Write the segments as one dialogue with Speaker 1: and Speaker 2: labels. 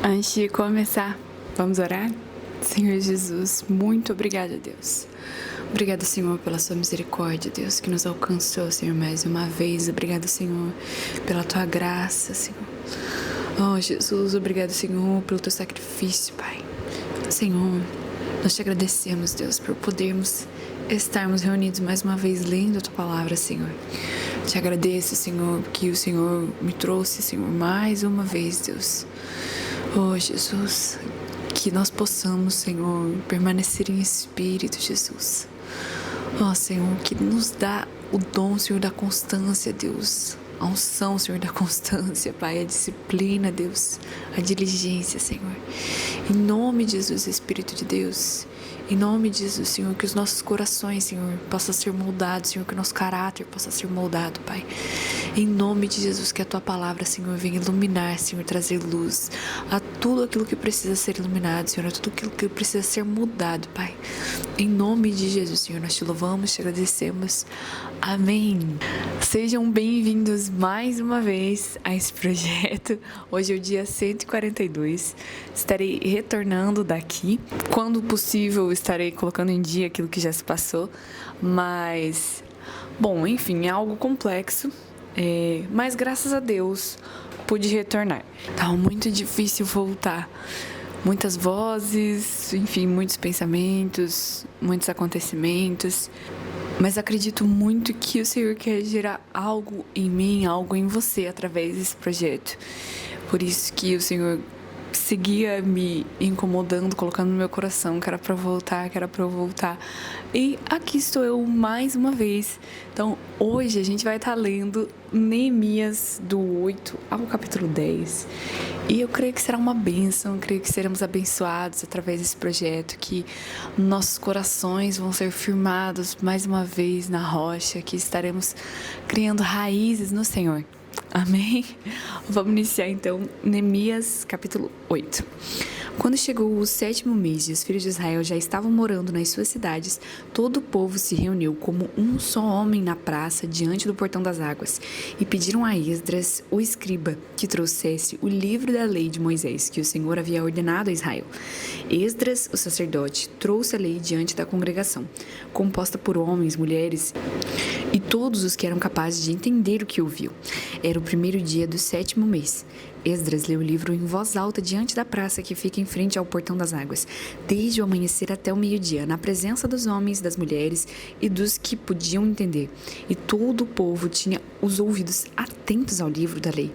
Speaker 1: Antes de começar, vamos orar? Senhor Jesus, muito obrigada, Deus. Obrigada, Senhor, pela sua misericórdia, Deus, que nos alcançou, Senhor, mais uma vez. Obrigada, Senhor, pela tua graça, Senhor. Oh, Jesus, obrigado, Senhor, pelo teu sacrifício, Pai. Senhor, nós te agradecemos, Deus, por podermos estarmos reunidos mais uma vez lendo a tua palavra, Senhor. Te agradeço, Senhor, que o Senhor me trouxe, Senhor, mais uma vez, Deus. Oh, Jesus, que nós possamos, Senhor, permanecer em espírito, Jesus. Oh, Senhor, que nos dá o dom, Senhor, da constância, Deus. A unção, Senhor, da constância, Pai, a disciplina, Deus, a diligência, Senhor. Em nome de Jesus, Espírito de Deus, em nome de Jesus, Senhor, que os nossos corações, Senhor, possam ser moldados, Senhor, que o nosso caráter possa ser moldado, Pai. Em nome de Jesus, que a Tua palavra, Senhor, venha iluminar, Senhor, trazer luz a tudo aquilo que precisa ser iluminado, Senhor, a tudo aquilo que precisa ser mudado, Pai. Em nome de Jesus, Senhor, nós te louvamos, te agradecemos. Amém. Sejam bem-vindos mais uma vez a esse projeto. Hoje é o dia 142. Estarei retornando daqui. Quando possível, estarei colocando em dia aquilo que já se passou. Mas, bom, enfim, é algo complexo. Mas graças a Deus pude retornar. Estava muito difícil voltar. Muitas vozes, enfim, muitos pensamentos, muitos acontecimentos. Mas acredito muito que o Senhor quer gerar algo em mim, algo em você através desse projeto. Por isso que o Senhor seguia me incomodando, colocando no meu coração que era para eu voltar. E aqui estou eu mais uma vez. Então, hoje a gente vai estar lendo Neemias do 8 ao capítulo 10. E eu creio que será uma bênção, eu creio que seremos abençoados através desse projeto, que nossos corações vão ser firmados mais uma vez na rocha, que estaremos criando raízes no Senhor. Amém? Vamos iniciar então Neemias capítulo 8. Quando chegou o 7º mês e os filhos de Israel já estavam morando nas suas cidades, todo o povo se reuniu como um só homem na praça diante do portão das águas e pediram a Esdras, o escriba, que trouxesse o livro da lei de Moisés, que o Senhor havia ordenado a Israel. Esdras, o sacerdote, trouxe a lei diante da congregação, composta por homens, mulheres e todos os que eram capazes de entender o que ouviu. Era o primeiro dia do 7º mês. Esdras leu o livro em voz alta diante da praça que fica em frente ao portão das águas, desde o amanhecer até o meio-dia, na presença dos homens, das mulheres e dos que podiam entender. E todo o povo tinha os ouvidos atentos ao livro da lei.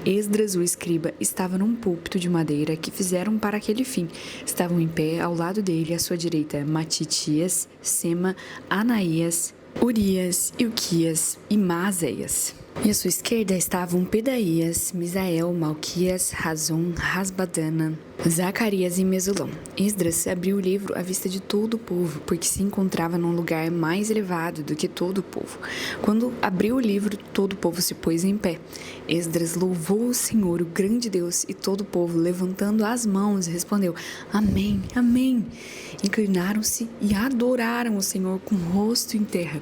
Speaker 1: Esdras, o escriba, estava num púlpito de madeira que fizeram para aquele fim. Estavam em pé ao lado dele, à sua direita, Matitias, Sema, Anaías, Urias, Ilquias e Maazéias. E à sua esquerda estavam Pedaías, Misael, Malquias, Razum, Rasbadana, Zacarias e Mesulão. Esdras abriu o livro à vista de todo o povo, porque se encontrava num lugar mais elevado do que todo o povo. Quando abriu o livro, todo o povo se pôs em pé. Esdras louvou o Senhor, o grande Deus, e todo o povo, levantando as mãos, respondeu: Amém, Amém. Inclinaram-se e adoraram o Senhor com o rosto em terra.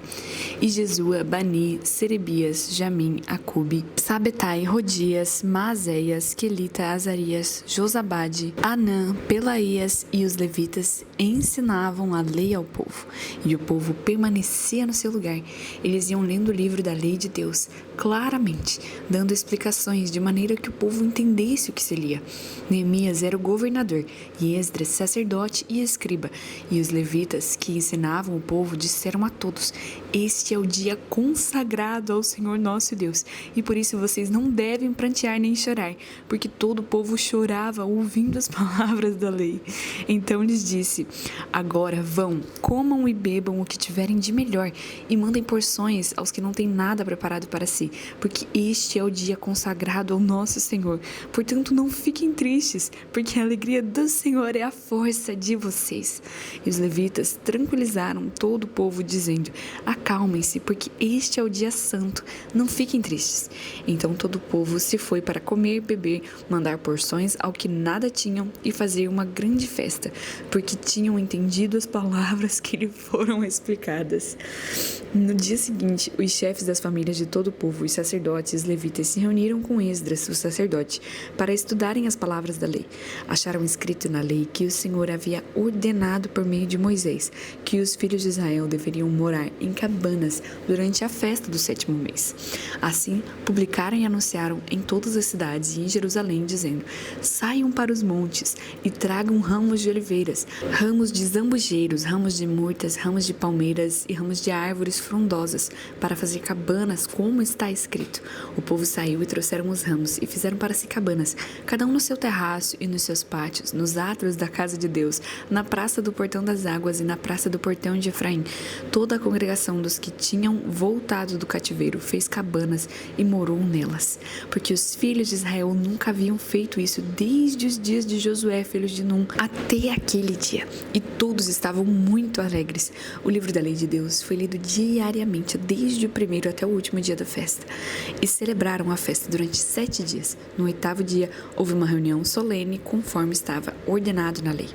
Speaker 1: E Jesua, Bani, Serebias, Jamim, Acube, Sabetai, Rodias, Maazéias, Quelita, Azarias, Josabade, Anã, Pelaías e os levitas ensinavam a lei ao povo. E o povo permanecia no seu lugar. Eles iam lendo o livro da lei de Deus claramente, dando explicações de maneira que o povo entendesse o que se lia. Neemias era o governador e Esdras, sacerdote e escriba. E os levitas que ensinavam o povo disseram a todos: Este é o dia consagrado ao Senhor nosso Deus, e por isso vocês não devem prantear nem chorar, porque todo o povo chorava ouvindo as palavras da lei. Então lhes disse: Agora vão, comam e bebam o que tiverem de melhor, e mandem porções aos que não têm nada preparado para si, porque este é o dia consagrado ao nosso Senhor. Portanto, não fiquem tristes, porque a alegria do Senhor é a força de vocês. E os levitas tranquilizaram todo o povo, dizendo: Acalmem-se, porque este é o dia santo. Não fiquem fiquem tristes. Então todo o povo se foi para comer e beber, mandar porções ao que nada tinham e fazer uma grande festa, porque tinham entendido as palavras que lhe foram explicadas. No dia seguinte, os chefes das famílias de todo o povo, os sacerdotes e os levitas se reuniram com Esdras, o sacerdote, para estudarem as palavras da lei. Acharam escrito na lei que o Senhor havia ordenado por meio de Moisés que os filhos de Israel deveriam morar em cabanas durante a festa do 7º mês. Assim, publicaram e anunciaram em todas as cidades e em Jerusalém, dizendo: saiam para os montes e tragam ramos de oliveiras, ramos de zambujeiros, ramos de murtas, ramos de palmeiras e ramos de árvores frondosas, para fazer cabanas, como está escrito. O povo saiu e trouxeram os ramos e fizeram para si cabanas, cada um no seu terraço e nos seus pátios, nos átrios da casa de Deus, na praça do portão das águas e na praça do portão de Efraim. Toda a congregação dos que tinham voltado do cativeiro fez cabanas e morou nelas, porque os filhos de Israel nunca haviam feito isso desde os dias de Josué, filho de Num, até aquele dia. E todos estavam muito alegres. O livro da lei de Deus foi lido diariamente, desde o primeiro até o último dia da festa. E celebraram a festa durante 7 dias. No 8º dia, houve uma reunião solene, conforme estava ordenado na lei.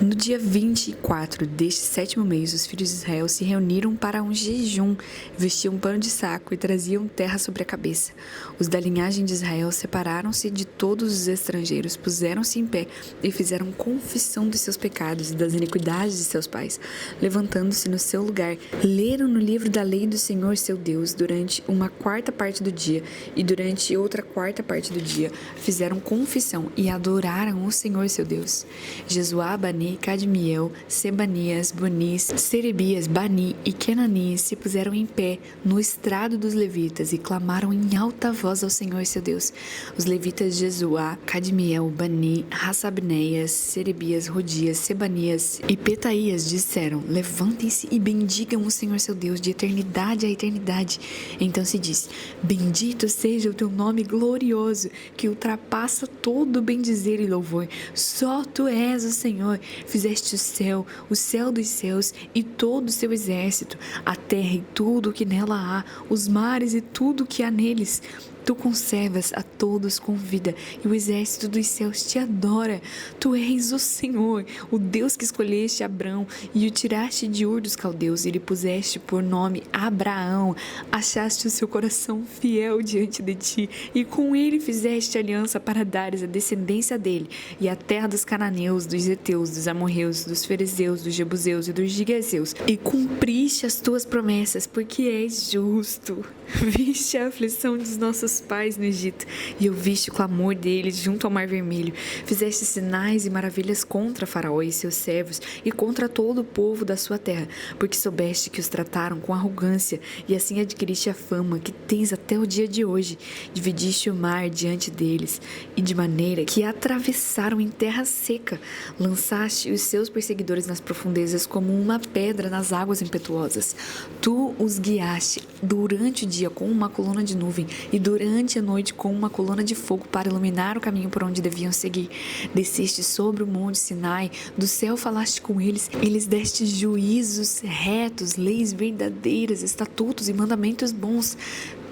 Speaker 1: No dia 24 deste 7º mês, os filhos de Israel se reuniram para um jejum, vestiam um pano de saco e traziam terra sobre a cabeça. Os da linhagem de Israel separaram-se de todos os estrangeiros, puseram-se em pé e fizeram confissão dos seus pecados e das iniquidades de seus pais. Levantando-se no seu lugar, leram no livro da lei do Senhor seu Deus durante uma 4ª parte do dia, e durante outra 4ª parte do dia fizeram confissão e adoraram o Senhor seu Deus. Jesuá, Bani, Cadmiel, Sebanias, Bonis, Serebias, Bani e Kenani se puseram em pé no estrado dos levitas e clamaram em alta voz ao Senhor seu Deus. Os levitas Jesuá, Cadmiel, Bani, Hassabneias, Serebias, Rodias, Sebanias e Petaías disseram: levantem-se e bendigam o Senhor seu Deus de eternidade a eternidade. Então se diz: bendito seja o teu nome glorioso, que ultrapassa todo bendizer e louvor. Só tu és o Senhor. Fizeste o céu dos céus e todo o seu exército, a terra e tudo o que nela há, os mares e tudo o que há neles. Tu conservas a todos com vida, e o exército dos céus te adora. Tu és o Senhor, o Deus que escolheste Abrão e o tiraste de Ur dos Caldeus e lhe puseste por nome Abraão. Achaste o seu coração fiel diante de ti, e com ele fizeste aliança para dares a descendência dele e a terra dos cananeus, dos heteus, dos amorreus, dos ferezeus, dos jebuseus e dos gigazeus, e cumpriste as tuas promessas, porque és justo. Viste a aflição dos nossos pais no Egito e ouviste o clamor deles junto ao Mar Vermelho. Fizeste sinais e maravilhas contra Faraó e seus servos e contra todo o povo da sua terra, porque soubeste que os trataram com arrogância, e assim adquiriste a fama que tens até o dia de hoje. Dividiste o mar diante deles, e de maneira que atravessaram em terra seca. Lançaste os seus perseguidores nas profundezas como uma pedra nas águas impetuosas. Tu os guiaste durante o dia com uma coluna de nuvem e durante a noite com uma coluna de fogo para iluminar o caminho por onde deviam seguir. Desceste sobre o monte Sinai, do céu falaste com eles, e lhes deste juízos retos, leis verdadeiras, estatutos e mandamentos bons.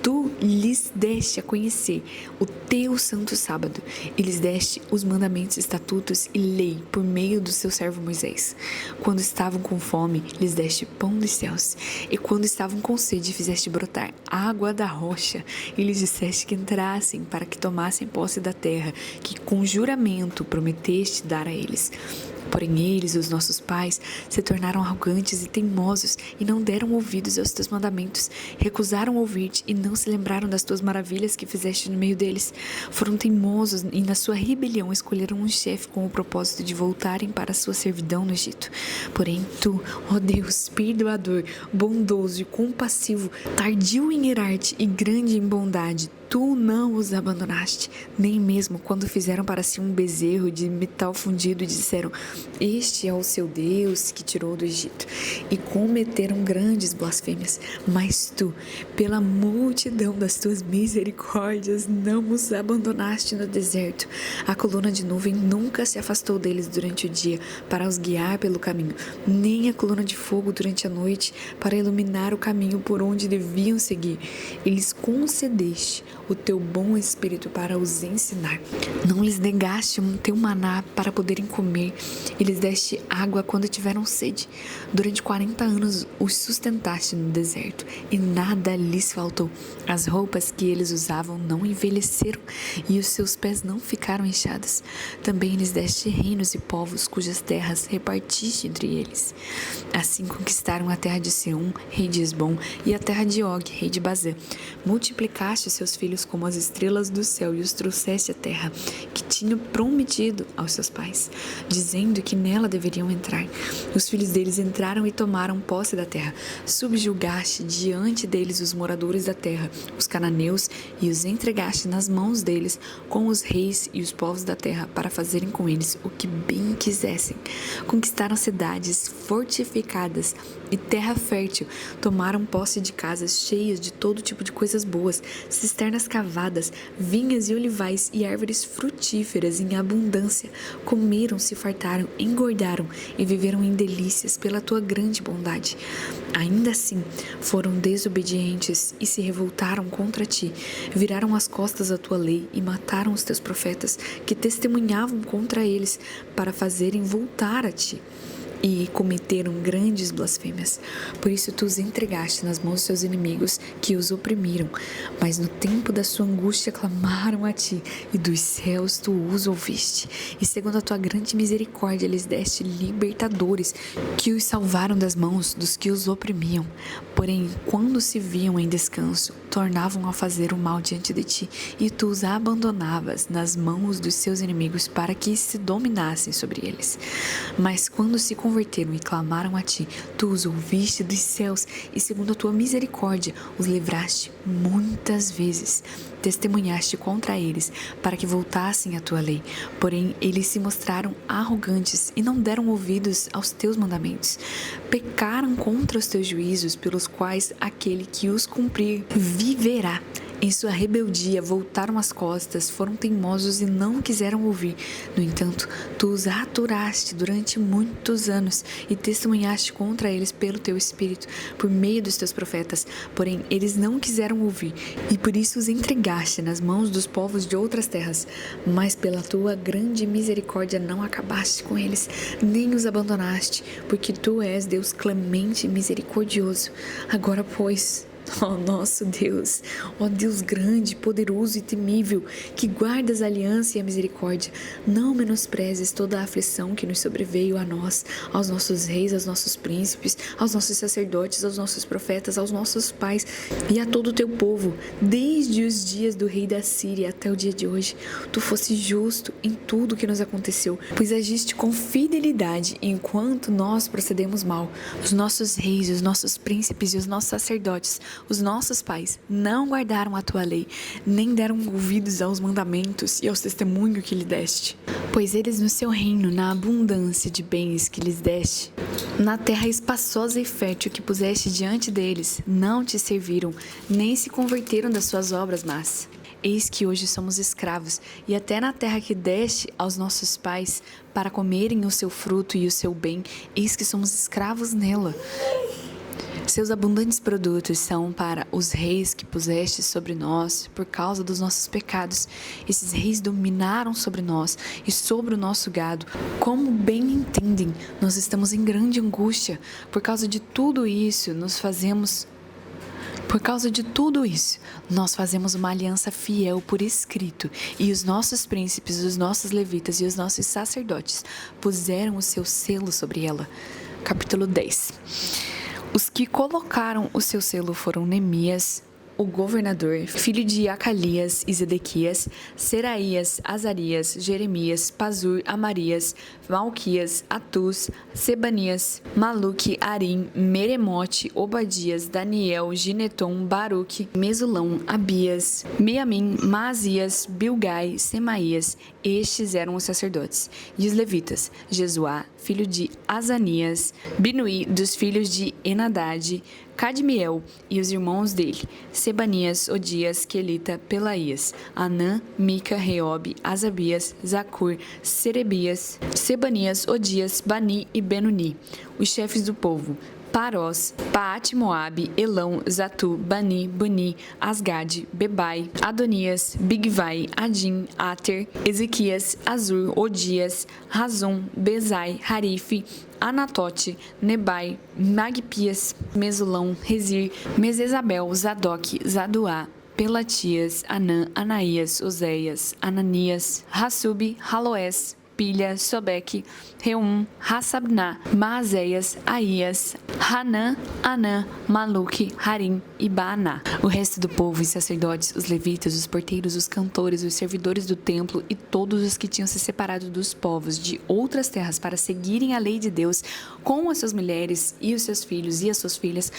Speaker 1: Tu lhes deste a conhecer o teu santo sábado, e lhes deste os mandamentos, estatutos e lei por meio do seu servo Moisés. Quando estavam com fome, lhes deste pão dos céus, e quando estavam com sede, fizeste brotar água da rocha, e lhes disseste que entrassem para que tomassem posse da terra, que com juramento prometeste dar a eles. Porém eles, os nossos pais, se tornaram arrogantes e teimosos e não deram ouvidos aos teus mandamentos, recusaram ouvir-te e não se lembraram das tuas maravilhas que fizeste no meio deles. Foram teimosos e na sua rebelião escolheram um chefe com o propósito de voltarem para a sua servidão no Egito. Porém tu, ó Deus, perdoador, bondoso e compassivo, tardio em irar-te e grande em bondade, tu não os abandonaste, nem mesmo quando fizeram para si um bezerro de metal fundido e disseram: este é o seu Deus que tirou do Egito, e cometeram grandes blasfêmias. Mas tu, pela multidão das tuas misericórdias, não os abandonaste no deserto. A coluna de nuvem nunca se afastou deles durante o dia para os guiar pelo caminho, nem a coluna de fogo durante a noite para iluminar o caminho por onde deviam seguir. Eles concedeste o teu bom espírito para os ensinar. Não lhes negaste o teu maná para poderem comer, e lhes deste água quando tiveram sede. Durante 40 anos os sustentaste no deserto, e nada lhes faltou. As roupas que eles usavam não envelheceram, e os seus pés não ficaram inchados. Também lhes deste reinos e povos cujas terras repartiste entre eles. Assim conquistaram a terra de Seom, rei de Esbom, e a terra de Og, rei de Bazã. Multiplicaste seus filhos como as estrelas do céu e os trouxeste à terra que tinha prometido aos seus pais, dizendo que nela deveriam entrar. Os filhos deles entraram e tomaram posse da terra. Subjugaste diante deles os moradores da terra, os cananeus, e os entregaste nas mãos deles com os reis e os povos da terra para fazerem com eles o que bem quisessem. Conquistaram cidades fortificadas e terra fértil, tomaram posse de casas cheias de todo tipo de coisas boas, cisternas cavadas, vinhas e olivais e árvores frutíferas em abundância. Comeram, se fartaram, engordaram e viveram em delícias pela tua grande bondade. Ainda assim, foram desobedientes e se revoltaram contra ti. Viraram as costas à tua lei e mataram os teus profetas que testemunhavam contra eles para fazerem voltar a ti. E cometeram grandes blasfêmias. Por isso tu os entregaste nas mãos dos seus inimigos, que os oprimiram. Mas no tempo da sua angústia clamaram a ti, e dos céus tu os ouviste. E segundo a tua grande misericórdia lhes deste libertadores, que os salvaram das mãos dos que os oprimiam. Porém, quando se viam em descanso, tornavam a fazer o mal diante de ti, e tu os abandonavas nas mãos dos seus inimigos para que se dominassem sobre eles. Mas quando se converteram e clamaram a ti, tu os ouviste dos céus, e segundo a tua misericórdia os livraste muitas vezes. Testemunhaste contra eles para que voltassem à tua lei. Porém, eles se mostraram arrogantes e não deram ouvidos aos teus mandamentos. Pecaram contra os teus juízos, pelos quais aquele que os cumprir viverá. Em sua rebeldia voltaram as costas, foram teimosos e não quiseram ouvir. No entanto, tu os aturaste durante muitos anos e testemunhaste contra eles pelo teu Espírito, por meio dos teus profetas. Porém, eles não quiseram ouvir, e por isso os entregaste nas mãos dos povos de outras terras. Mas pela tua grande misericórdia não acabaste com eles, nem os abandonaste, porque tu és Deus clemente e misericordioso. Agora, pois, ó nosso Deus, ó Deus grande, poderoso e temível, que guardas a aliança e a misericórdia, não menosprezes toda a aflição que nos sobreveio a nós, aos nossos reis, aos nossos príncipes, aos nossos sacerdotes, aos nossos profetas, aos nossos pais e a todo o teu povo, desde os dias do rei da Síria até o dia de hoje. Tu foste justo em tudo o que nos aconteceu, pois agiste com fidelidade enquanto nós procedemos mal. Os nossos reis, os nossos príncipes e os nossos sacerdotes, os nossos pais, não guardaram a tua lei, nem deram ouvidos aos mandamentos e aos testemunhos que lhe deste. Pois eles no seu reino, na abundância de bens que lhes deste, na terra espaçosa e fértil que puseste diante deles, não te serviram, nem se converteram das suas obras más. Eis que hoje somos escravos, e até na terra que deste aos nossos pais, para comerem o seu fruto e o seu bem, eis que somos escravos nela. Seus abundantes produtos são para os reis que puseste sobre nós por causa dos nossos pecados. Esses reis dominaram sobre nós e sobre o nosso gado. Como bem entendem, nós estamos em grande angústia. Por causa de tudo isso, nós fazemos uma aliança fiel por escrito, e os nossos príncipes, os nossos levitas e os nossos sacerdotes puseram o seu selo sobre ela. Capítulo 10. Os que colocaram o seu selo foram Neemias, o governador, filho de Acalias e Zedequias, Seraías, Azarias, Jeremias, Pazur, Amarias, Malquias, Atus, Sebanias, Maluque, Arim, Meremote, Obadias, Daniel, Gineton, Baruque, Mesulão, Abias, Miamim, Maazias, Bilgai, Semaías. Estes eram os sacerdotes. E os levitas, Jesuá, filho de Azanias, Binuí, dos filhos de Enadade, Cadmiel e os irmãos dele, Sebanias, Odias, Quelita, Pelaías, Anã, Mica, Reobe, Asabias, Zacur, Serebias, Sebanias, Odias, Bani e Benuni, os chefes do povo, Parós, Paate-Moabe, Elão, Zatu, Bani, Buni, Asgade, Bebai, Adonias, Bigvai, Adim, Ater, Ezequias, Azur, Odias, Razum, Bezai, Harife, Anatote, Nebai, Magpias, Mesulão, Rezir, Mesesabel, Zadok, Zaduá, Pelatias, Anã, Anaías, Oséias, Ananias, Hassub, Haloés, Pilha, Sobeque, Reum, Hassabná, Maazéias, Aías, Hanã, Anã, Maluque, Harim e Baaná. O resto do povo, os sacerdotes, os levitas, os porteiros, os cantores, os servidores do templo e todos os que tinham se separado dos povos de outras terras para seguirem a lei de Deus com as suas mulheres e os seus filhos e as suas filhas,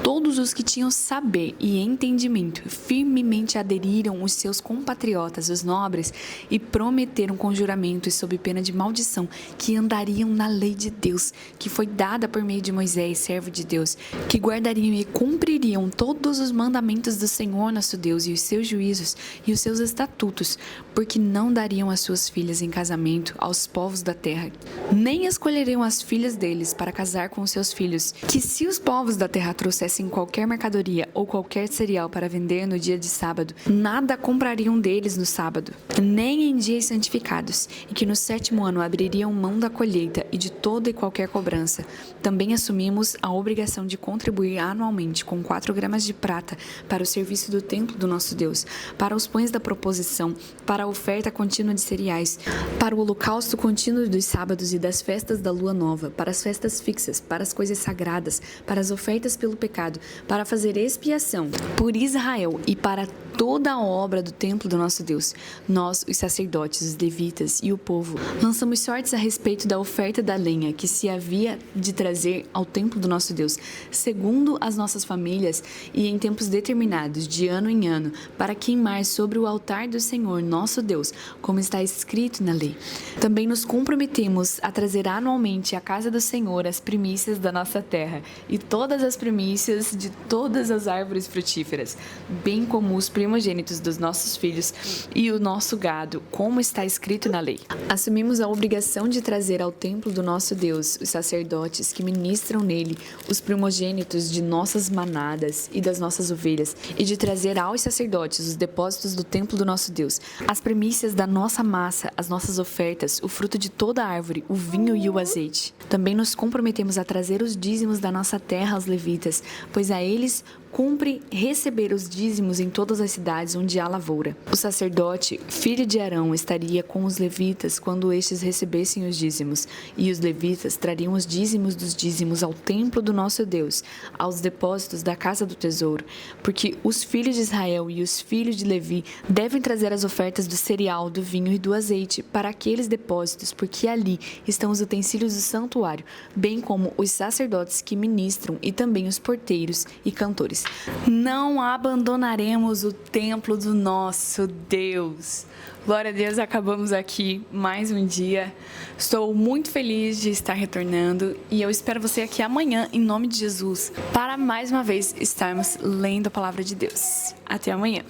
Speaker 1: todos os que tinham saber e entendimento, firmemente aderiram os seus compatriotas, os nobres, e prometeram com juramento e sob pena de maldição que andariam na lei de Deus, que foi dada por meio de Moisés, servo de Deus, que guardariam e cumpririam todos os mandamentos do Senhor nosso Deus e os seus juízos e os seus estatutos, porque não dariam as suas filhas em casamento aos povos da terra, nem escolheriam as filhas deles para casar com os seus filhos, que se os povos da terra trouxessem qualquer mercadoria ou qualquer cereal para vender no dia de sábado, nada comprariam deles no sábado, nem em dias santificados, e que no 7º ano abririam mão da colheita e de toda e qualquer cobrança. Também assumimos a obrigação de contribuir anualmente com 4 gramas de prata para o serviço do templo do nosso Deus, para os pães da proposição, para a oferta contínua de cereais, para o holocausto contínuo dos sábados e das festas da lua nova, para as festas fixas, para as coisas sagradas, para as ofertas pelo pecado, para fazer expiação por Israel e para toda a obra do templo do nosso Deus. Nós, os sacerdotes, os levitas e o povo, lançamos sortes a respeito da oferta da lenha que se havia de trazer ao templo do nosso Deus, segundo as nossas famílias e em tempos determinados, de ano em ano, para queimar sobre o altar do Senhor nosso Deus, como está escrito na lei. Também nos comprometemos a trazer anualmente à casa do Senhor as primícias da nossa terra e todas as primícias de todas as árvores frutíferas, bem como os primogênitos dos nossos filhos e o nosso gado, como está escrito na lei. Assumimos a obrigação de trazer ao templo do nosso Deus os sacerdotes que ministram nele, os primogênitos de nossas manadas e das nossas ovelhas, e de trazer aos sacerdotes os depósitos do templo do nosso Deus, as primícias da nossa massa, as nossas ofertas, o fruto de toda a árvore, o vinho e o azeite. Também nos comprometemos a trazer os dízimos da nossa terra aos levitas, pois a eles cumpre receber os dízimos em todas as cidades onde há lavoura. O sacerdote, filho de Arão, estaria com os levitas quando estes recebessem os dízimos, e os levitas trariam os dízimos dos dízimos ao templo do nosso Deus, aos depósitos da casa do tesouro, porque os filhos de Israel e os filhos de Levi devem trazer as ofertas do cereal, do vinho e do azeite para aqueles depósitos, porque ali estão os utensílios do santuário, bem como os sacerdotes que ministram e também os porteiros e cantores. Não abandonaremos o templo do nosso Deus. Glória a Deus, acabamos aqui mais um dia. Estou muito feliz de estar retornando e eu espero você aqui amanhã, em nome de Jesus, para mais uma vez estarmos lendo a palavra de Deus. Até amanhã.